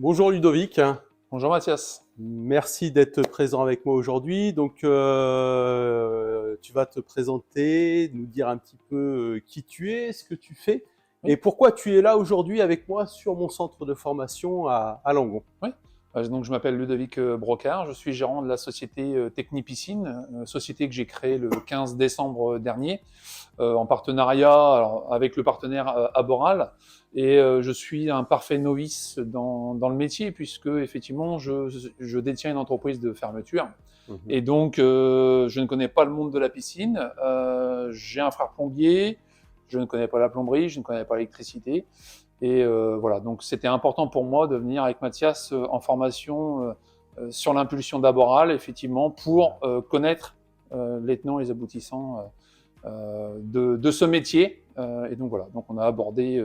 Bonjour Ludovic, Bonjour Mathias. merci d'être présent avec moi aujourd'hui. Donc, tu vas te présenter, nous dire un petit peu qui tu es, ce que tu fais et Oui, pourquoi tu es là aujourd'hui avec moi sur mon centre de formation à Langon. oui. Donc, je m'appelle Ludovic Brocard, je suis gérant de la société Technipiscine, société que j'ai créée le 15 décembre dernier en partenariat avec le partenaire Aboral. Et je suis un parfait novice dans le métier puisque effectivement je détiens une entreprise de fermeture. Mhm. Et donc je ne connais pas le monde de la piscine. J'ai un frère plombier, je ne connais pas la plomberie, je ne connais pas l'électricité. Et voilà, donc c'était important pour moi de venir avec Mathias en formation sur l'impulsion d'Aboral, effectivement, pour connaître les tenants et les aboutissants de ce métier. Et donc voilà, donc on a abordé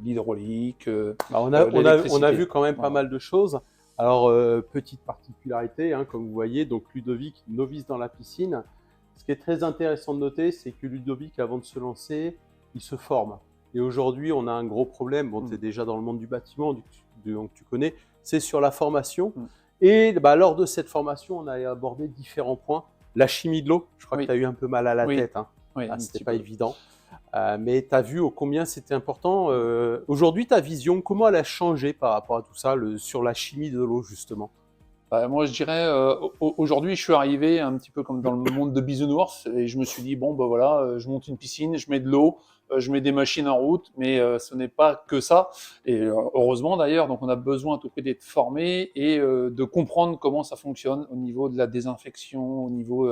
l'hydraulique, Bah, on a l'électricité. vu quand même pas Voilà. mal de choses. Alors, petite particularité, hein, comme vous voyez, donc Ludovic, novice dans la piscine. Ce qui est très intéressant de noter, c'est que Ludovic, avant de se lancer, il se forme. Et aujourd'hui, on a un gros problème. Bon, tu es Mm. déjà dans le monde du bâtiment, donc tu connais, c'est sur la formation. Mm. Et bah, lors de cette formation, on a abordé différents points. La chimie de l'eau, je crois que Oui, tu as eu un peu mal à la oui, tête. Hein. oui, Ah, un c'était petit pas peu. évident. Mais tu as vu combien c'était important. Aujourd'hui, ta vision, comment elle a changé par rapport à tout ça, sur la chimie de l'eau, justement? Bah, moi, je dirais, aujourd'hui, je suis arrivé un petit peu comme dans le monde de bisounours, et je me suis dit, bon, bah voilà, je monte une piscine, je mets de l'eau, je mets des machines en route, mais ce n'est pas que ça. Et heureusement d'ailleurs, donc on a besoin à tout prix d'être formé et de comprendre comment ça fonctionne au niveau de la désinfection, au niveau,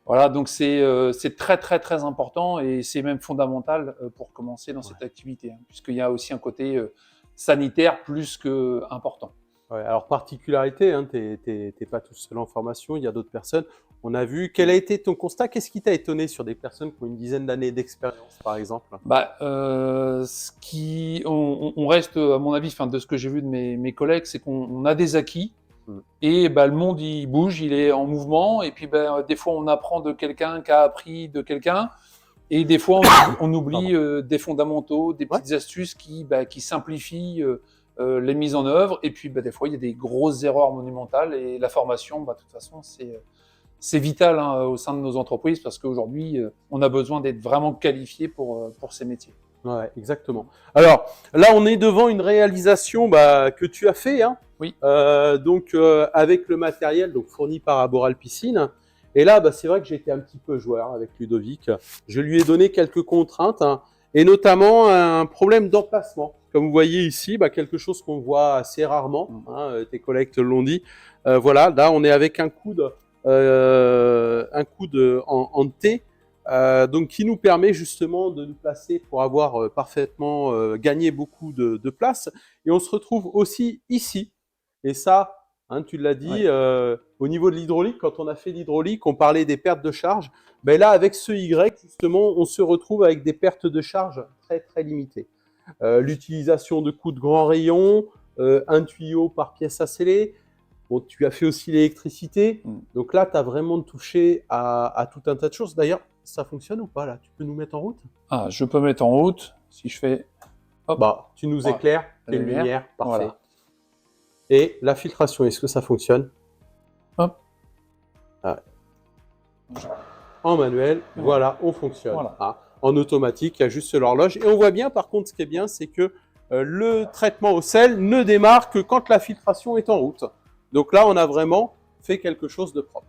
voilà, donc c'est très très très important et c'est même fondamental pour commencer dans Ouais. cette activité, hein, puisqu'il y a aussi un côté sanitaire plus que important. Ouais, alors, particularité, hein, t'es pas tout seul en formation, il y a d'autres personnes. On a vu, quel a été ton constat? Qu'est-ce qui t'a étonné sur des personnes qui ont une dizaine d'années d'expérience, par exemple? Bah, on reste, à mon avis, enfin, de ce que j'ai vu de mes collègues, c'est qu'on a des acquis Mm. et bah, le monde il bouge, il est en mouvement et puis bah, des fois on apprend de quelqu'un qui a appris de quelqu'un et des fois on Pardon. oublie des fondamentaux, des Ouais. petites astuces qui simplifient les mises en œuvre et puis bah, des fois il y a des grosses erreurs monumentales et la formation, bah, de toute façon, c'est vital hein, au sein de nos entreprises parce qu'aujourd'hui, on a besoin d'être vraiment qualifié pour ces métiers. Ouais, exactement. Alors, là, on est devant une réalisation bah, que tu as fait, hein, Oui, donc avec le matériel donc fourni par Aboral Piscine. Et là, bah, c'est vrai que j'ai été un petit peu joueur avec Ludovic. Je lui ai donné quelques contraintes, hein, et notamment un problème d'emplacement. Comme vous voyez ici, bah, quelque chose qu'on voit assez rarement. mm. Hein, tes collègues te l'ont dit. Voilà, là, on est avec un coude en T. Donc qui nous permet justement de nous placer pour avoir parfaitement gagné beaucoup de place. Et on se retrouve aussi ici. Et ça, hein, tu l'as dit, Ouais. au niveau de l'hydraulique, quand on a fait l'hydraulique, on parlait des pertes de charge. Ben là, avec ce Y, justement, on se retrouve avec des pertes de charge très très limitées. L'utilisation de coups de grand rayon, un tuyau par pièce à sceller. Bon, tu as fait aussi l'électricité. Mm. Donc là, tu as vraiment touché à tout un tas de choses. D'ailleurs, ça fonctionne ou pas là? Tu peux nous mettre en route? Ah, je peux mettre en route si je fais hop, Bah, tu nous voilà, éclaires. la Quelle lumière. lumière, parfait. Voilà. Et la filtration, est-ce que ça fonctionne? Hop. Ah, en manuel, Et voilà. voilà, on fonctionne. Voilà. Ah, en automatique, il y a juste l'horloge. Et on voit bien, par contre, ce qui est bien, c'est que le traitement au sel ne démarre que quand la filtration est en route. Donc là, on a vraiment fait quelque chose de propre.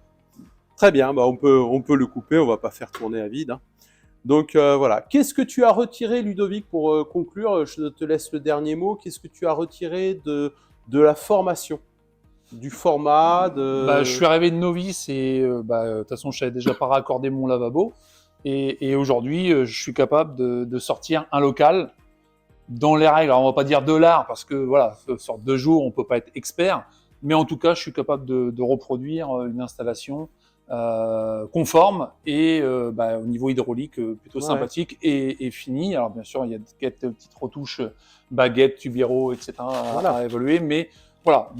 Très bien, bah on peut le couper, on va pas faire tourner à vide. Hein. Donc voilà. Qu'est-ce que tu as retiré, Ludovic, pour conclure? Je te laisse le dernier mot. Qu'est-ce que tu as retiré de la formation, du format, Bah, je suis de... arrivé de novice et bah, de toute façon, je savais déjà pas raccorder mon lavabo. Et aujourd'hui, je suis capable de sortir un local dans les règles. Alors, on va pas dire de l'art parce que voilà, ce sort de jour, on peut pas être expert. Mais en tout cas, je suis capable de reproduire une installation conforme et bah, au niveau hydraulique plutôt Ouais, sympathique et fini. Alors bien sûr, il y a quelques petites retouches, baguettes, tubiro, etc. voilà. à évoluer. Mais voilà,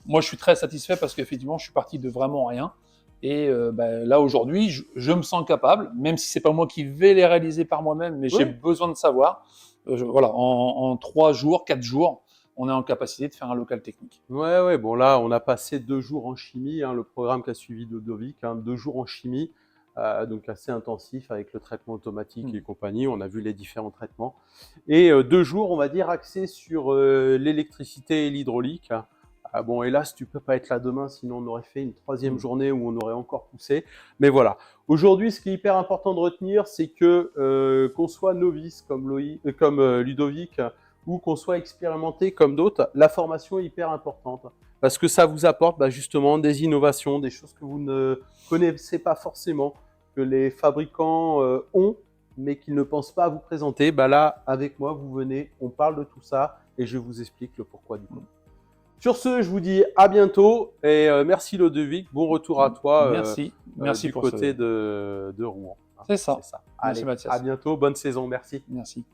moi je suis très satisfait parce qu'effectivement, je suis parti de vraiment rien. Et bah, là aujourd'hui, je me sens capable, même si c'est pas moi qui vais les réaliser par moi-même, mais j'ai Ouais, besoin de savoir. Voilà, en 3 jours, 4 jours, on est en capacité de faire un local technique. Ouais, bon là, on a passé 2 jours en chimie, hein, le programme qu'a suivi Ludovic, hein, 2 jours en chimie, donc assez intensif avec le traitement automatique et compagnie, on a vu les différents traitements. Et 2 jours, on va dire, axés sur l'électricité et l'hydraulique. Bon, hélas, tu peux pas être là demain, sinon on aurait fait une 3e journée où on aurait encore poussé. Mais voilà. Aujourd'hui, ce qui est hyper important de retenir, c'est que qu'on soit novice comme Ludovic, ou qu'on soit expérimenté comme d'autres, la formation est hyper importante. Parce que ça vous apporte justement des innovations, des choses que vous ne connaissez pas forcément, que les fabricants ont, mais qu'ils ne pensent pas à vous présenter. Là, avec moi, vous venez, on parle de tout ça et je vous explique le pourquoi du comment. Sur ce, je vous dis à bientôt et merci Ludovic, bon retour à toi Merci du pour côté de Rouen. C'est ça. Allez, Merci Mathias. à bientôt, bonne saison, merci. Merci.